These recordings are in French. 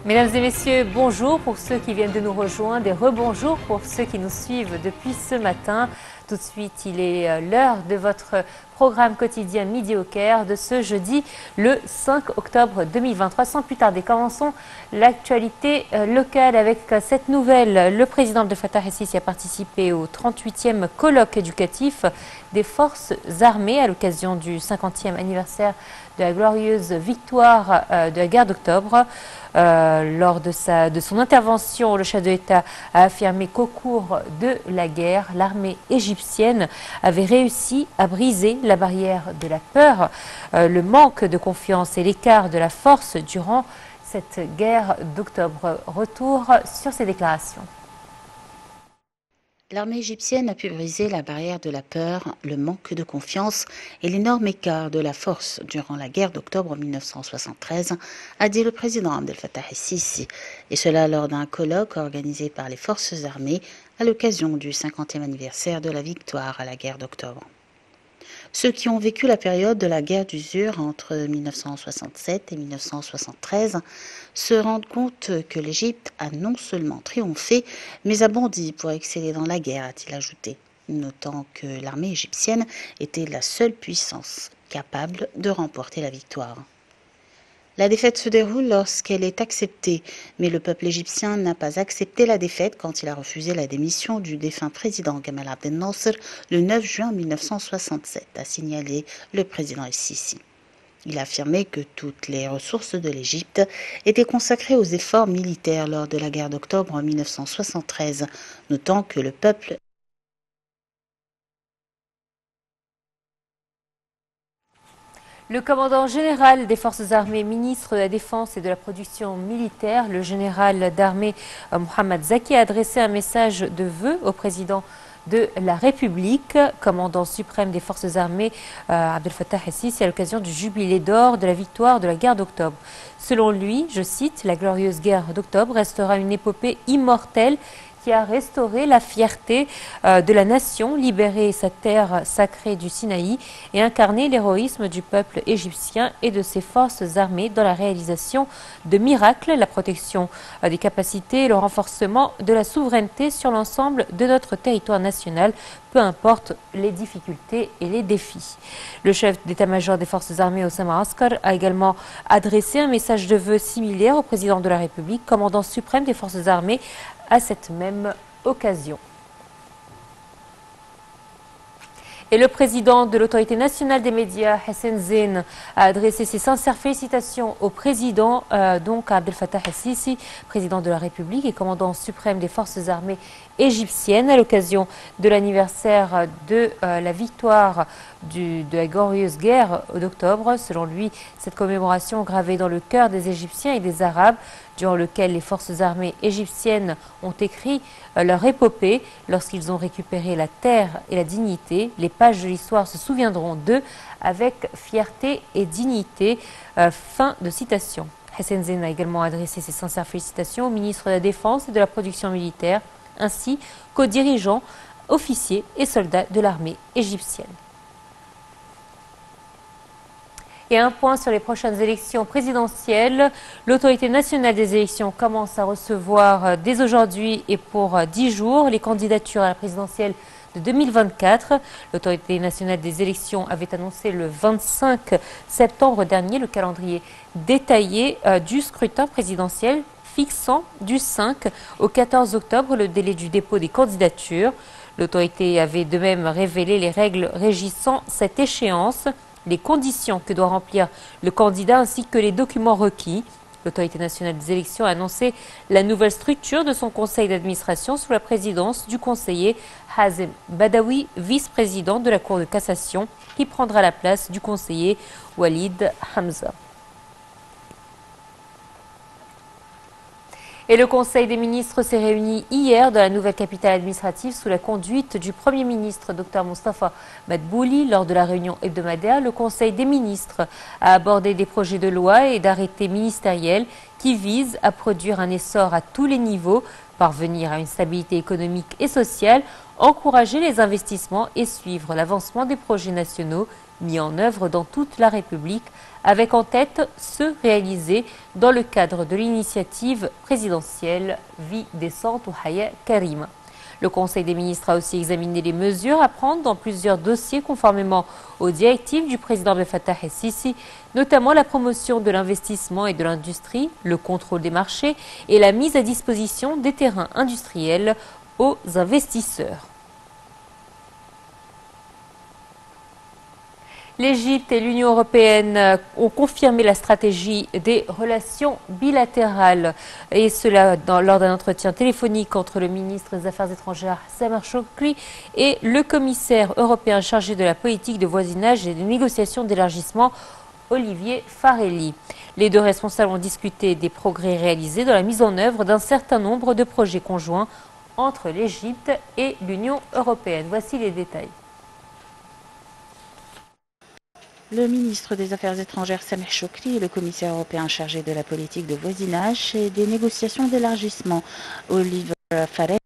Mesdames et messieurs, bonjour pour ceux qui viennent de nous rejoindre et rebonjour pour ceux qui nous suivent depuis ce matin. Tout de suite, il est l'heure de votre programme quotidien Midi au Caire de ce jeudi, le 5 octobre 2023. Sans plus tarder, commençons l'actualité locale avec cette nouvelle. Le président Abdel Fattah el-Sisi a participé au 38e colloque éducatif des forces armées à l'occasion du 50e anniversaire de la glorieuse victoire de la guerre d'octobre. Lors de son intervention, le chef de l'État a affirmé qu'au cours de la guerre, l'armée égyptienne avait réussi à briser la barrière de la peur, le manque de confiance et l'écart de la force durant cette guerre d'octobre. Retour sur ces déclarations. L'armée égyptienne a pu briser la barrière de la peur, le manque de confiance et l'énorme écart de la force durant la guerre d'octobre 1973, a dit le président Abdel Fattah el-Sisi, et cela lors d'un colloque organisé par les forces armées à l'occasion du 50e anniversaire de la victoire à la guerre d'octobre. Ceux qui ont vécu la période de la guerre d'usure entre 1967 et 1973 se rendent compte que l'Égypte a non seulement triomphé, mais a bondi pour exceller dans la guerre, a-t-il ajouté, notant que l'armée égyptienne était la seule puissance capable de remporter la victoire. La défaite se déroule lorsqu'elle est acceptée, mais le peuple égyptien n'a pas accepté la défaite quand il a refusé la démission du défunt président Gamal Abdel Nasser le 9 juin 1967, a signalé le président el-Sisi. Il a affirmé que toutes les ressources de l'Égypte étaient consacrées aux efforts militaires lors de la guerre d'octobre 1973, notant que le peuple Le commandant général des forces armées, ministre de la Défense et de la production militaire, le général d'armée Mohamed Zaki, a adressé un message de vœux au président de la République, commandant suprême des forces armées Abdel Fattah el-Sisi, à l'occasion du jubilé d'or de la victoire de la guerre d'octobre. Selon lui, je cite, « La glorieuse guerre d'octobre restera une épopée immortelle qui a restauré la fierté de la nation, libéré sa terre sacrée du Sinaï et incarné l'héroïsme du peuple égyptien et de ses forces armées dans la réalisation de miracles, la protection des capacités et le renforcement de la souveraineté sur l'ensemble de notre territoire national, peu importe les difficultés et les défis. » Le chef d'état-major des forces armées, Osama Askar, a également adressé un message de vœux similaire au président de la République, commandant suprême des forces armées, à cette même occasion. Et le président de l'autorité nationale des médias, Hassan Zeine, a adressé ses sincères félicitations au président, donc Abdel Fattah el-Sisi, président de la République et commandant suprême des forces armées égyptiennes, à l'occasion de l'anniversaire de la victoire de la glorieuse guerre d'octobre. Selon lui, cette commémoration gravée dans le cœur des Égyptiens et des Arabes, durant lequel les forces armées égyptiennes ont écrit leur épopée lorsqu'ils ont récupéré la terre et la dignité. Les pages de l'histoire se souviendront d'eux avec fierté et dignité. Fin de citation. Hassan Zeine a également adressé ses sincères félicitations au ministre de la Défense et de la Production militaire, ainsi qu'aux dirigeants, officiers et soldats de l'armée égyptienne. Et un point sur les prochaines élections présidentielles. L'autorité nationale des élections commence à recevoir dès aujourd'hui et pour 10 jours les candidatures à la présidentielle de 2024. L'autorité nationale des élections avait annoncé le 25 septembre dernier le calendrier détaillé du scrutin présidentiel, fixant du 5 au 14 octobre le délai du dépôt des candidatures. L'autorité avait de même révélé les règles régissant cette échéance, les conditions que doit remplir le candidat ainsi que les documents requis. L'autorité nationale des élections a annoncé la nouvelle structure de son conseil d'administration sous la présidence du conseiller Hazem Badawi, vice-président de la Cour de cassation, qui prendra la place du conseiller Walid Hamza. Et le Conseil des ministres s'est réuni hier dans la nouvelle capitale administrative sous la conduite du Premier ministre Dr Moustapha Madbouli. Lors de la réunion hebdomadaire, le Conseil des ministres a abordé des projets de loi et d'arrêtés ministériels qui visent à produire un essor à tous les niveaux, parvenir à une stabilité économique et sociale, encourager les investissements et suivre l'avancement des projets nationaux mis en œuvre dans toute la République, avec en tête ceux réalisés dans le cadre de l'initiative présidentielle Vie décente ou Haya Karima. Le Conseil des ministres a aussi examiné les mesures à prendre dans plusieurs dossiers conformément aux directives du président Abdel Fattah el-Sisi, notamment la promotion de l'investissement et de l'industrie, le contrôle des marchés et la mise à disposition des terrains industriels aux investisseurs. L'Égypte et l'Union européenne ont confirmé la stratégie des relations bilatérales, et cela lors d'un entretien téléphonique entre le ministre des Affaires étrangères Sameh Shoukry et le commissaire européen chargé de la politique de voisinage et des négociations d'élargissement Olivier Farelli. Les deux responsables ont discuté des progrès réalisés dans la mise en œuvre d'un certain nombre de projets conjoints entre l'Égypte et l'Union européenne. Voici les détails. Le ministre des Affaires étrangères Sameh Shoukry et le commissaire européen chargé de la politique de voisinage et des négociations d'élargissement Olivier Farelli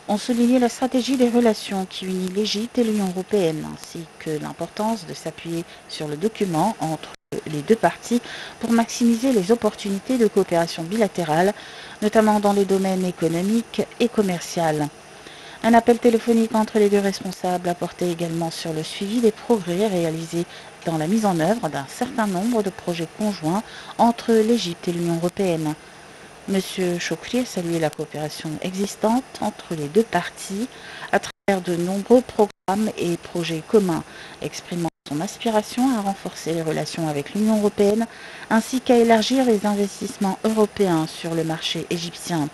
ont souligné la stratégie des relations qui unit l'Égypte et l'Union européenne, ainsi que l'importance de s'appuyer sur le document entre les deux parties pour maximiser les opportunités de coopération bilatérale, notamment dans les domaines économiques et commerciaux. Un appel téléphonique entre les deux responsables a porté également sur le suivi des progrès réalisés dans la mise en œuvre d'un certain nombre de projets conjoints entre l'Égypte et l'Union européenne. M. Shoukry a salué la coopération existante entre les deux parties à travers de nombreux programmes et projets communs, exprimant son aspiration à renforcer les relations avec l'Union européenne ainsi qu'à élargir les investissements européens sur le marché égyptien.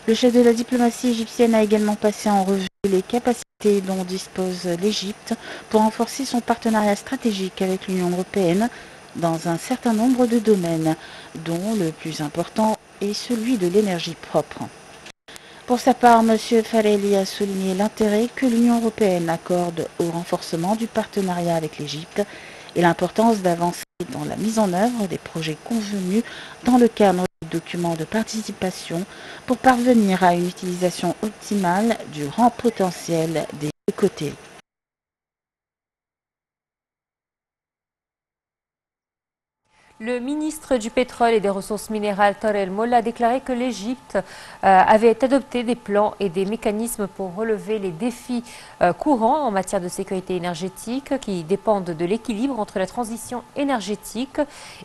Le chef de la diplomatie égyptienne a également passé en revue les capacités dont dispose l'Égypte pour renforcer son partenariat stratégique avec l'Union européenne dans un certain nombre de domaines, dont le plus important est celui de l'énergie propre. Pour sa part, M. Farelli a souligné l'intérêt que l'Union européenne accorde au renforcement du partenariat avec l'Égypte et l'importance d'avancer dans la mise en œuvre des projets convenus dans le cadre du document de participation pour parvenir à une utilisation optimale du grand potentiel des deux côtés. Le ministre du Pétrole et des Ressources minérales, Tarek El-Molla, a déclaré que l'Égypte avait adopté des plans et des mécanismes pour relever les défis courants en matière de sécurité énergétique qui dépendent de l'équilibre entre la transition énergétique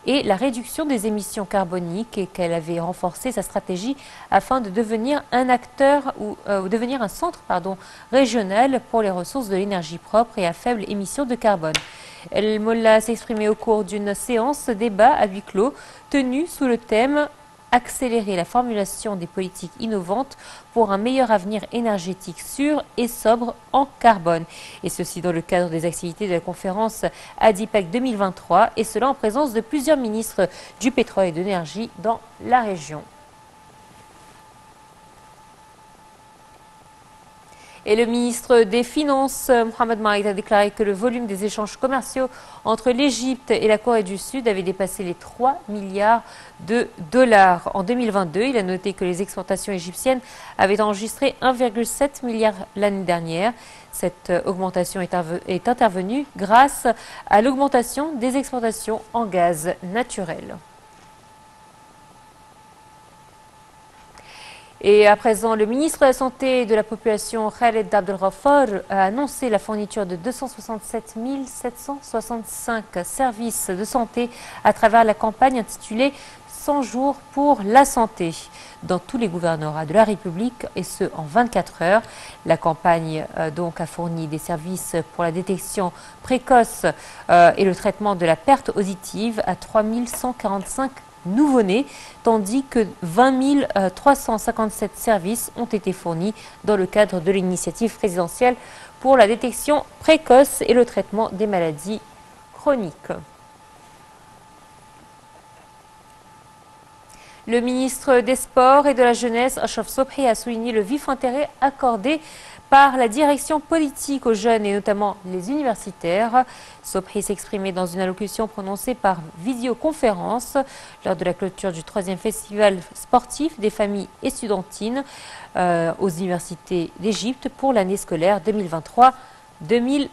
et la réduction des émissions carboniques, et qu'elle avait renforcé sa stratégie afin de devenir un acteur ou devenir un centre régional pour les ressources de l'énergie propre et à faible émission de carbone. El-Molla s'est exprimé au cours d'une séance débat à huis clos tenue sous le thème « Accélérer la formulation des politiques innovantes pour un meilleur avenir énergétique sûr et sobre en carbone ». Et ceci dans le cadre des activités de la conférence ADIPEC 2023, et cela en présence de plusieurs ministres du pétrole et de l'énergie dans la région. Et le ministre des Finances, Mohamed Maïd, a déclaré que le volume des échanges commerciaux entre l'Égypte et la Corée du Sud avait dépassé les 3 milliards de dollars en 2022. Il a noté que les exportations égyptiennes avaient enregistré 1,7 milliard l'année dernière. Cette augmentation est intervenue grâce à l'augmentation des exportations en gaz naturel. Et à présent, le ministre de la Santé et de la Population, Khaled Abdel Ghaffar, a annoncé la fourniture de 267 765 services de santé à travers la campagne intitulée 100 jours pour la santé dans tous les gouvernorats de la République, et ce en 24 heures. La campagne donc a fourni des services pour la détection précoce et le traitement de la perte auditive à 3 145 nouveau-nés, tandis que 20 357 services ont été fournis dans le cadre de l'initiative présidentielle pour la détection précoce et le traitement des maladies chroniques. Le ministre des Sports et de la Jeunesse, Achraf Sobhi, a souligné le vif intérêt accordé par la direction politique aux jeunes et notamment les universitaires. Sobhi s'est exprimé dans une allocution prononcée par visioconférence lors de la clôture du 3e festival sportif des familles estudiantines aux universités d'Égypte pour l'année scolaire 2023-2024.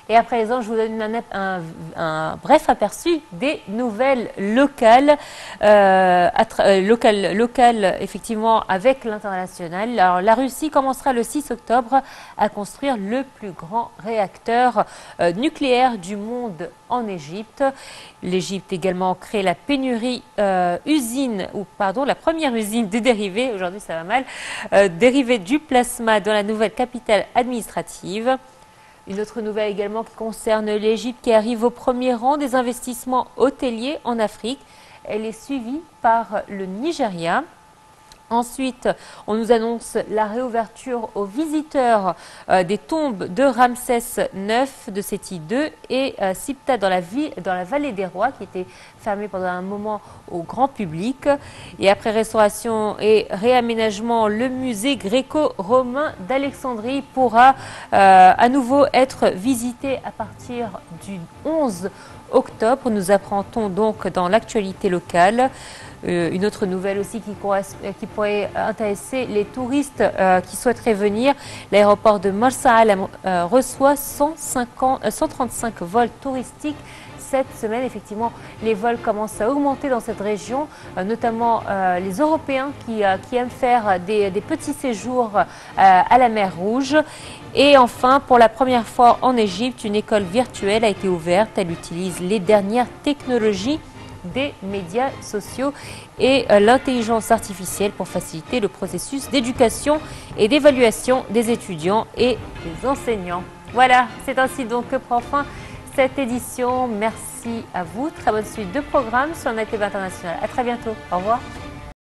Et à présent, je vous donne un bref aperçu des nouvelles locales, locales effectivement avec l'international. Alors la Russie commencera le 6 octobre à construire le plus grand réacteur nucléaire du monde en Égypte. L'Égypte également crée la la première usine de dérivés, aujourd'hui ça va mal, dérivés du plasma dans la nouvelle capitale administrative. Une autre nouvelle également qui concerne l'Égypte qui arrive au premier rang des investissements hôteliers en Afrique. Elle est suivie par le Nigeria. Ensuite, on nous annonce la réouverture aux visiteurs des tombes de Ramsès IX, de Séti II et Sipta dans la vallée des rois qui était fermée pendant un moment au grand public. Et après restauration et réaménagement, le musée gréco-romain d'Alexandrie pourra à nouveau être visité à partir du 11 octobre. Nous apprend-on donc dans l'actualité locale. Une autre nouvelle aussi qui pourrait intéresser les touristes qui souhaiteraient venir. L'aéroport de Marsa Alam reçoit 135 vols touristiques cette semaine. Effectivement, les vols commencent à augmenter dans cette région, notamment les Européens qui aiment faire des petits séjours à la mer Rouge. Et enfin, pour la première fois en Égypte, une école virtuelle a été ouverte. Elle utilise les dernières technologies des médias sociaux et l'intelligence artificielle pour faciliter le processus d'éducation et d'évaluation des étudiants et des enseignants. Voilà, c'est ainsi donc que prend fin cette édition. Merci à vous. Très bonne suite de programmes sur NetTV International. À très bientôt. Au revoir.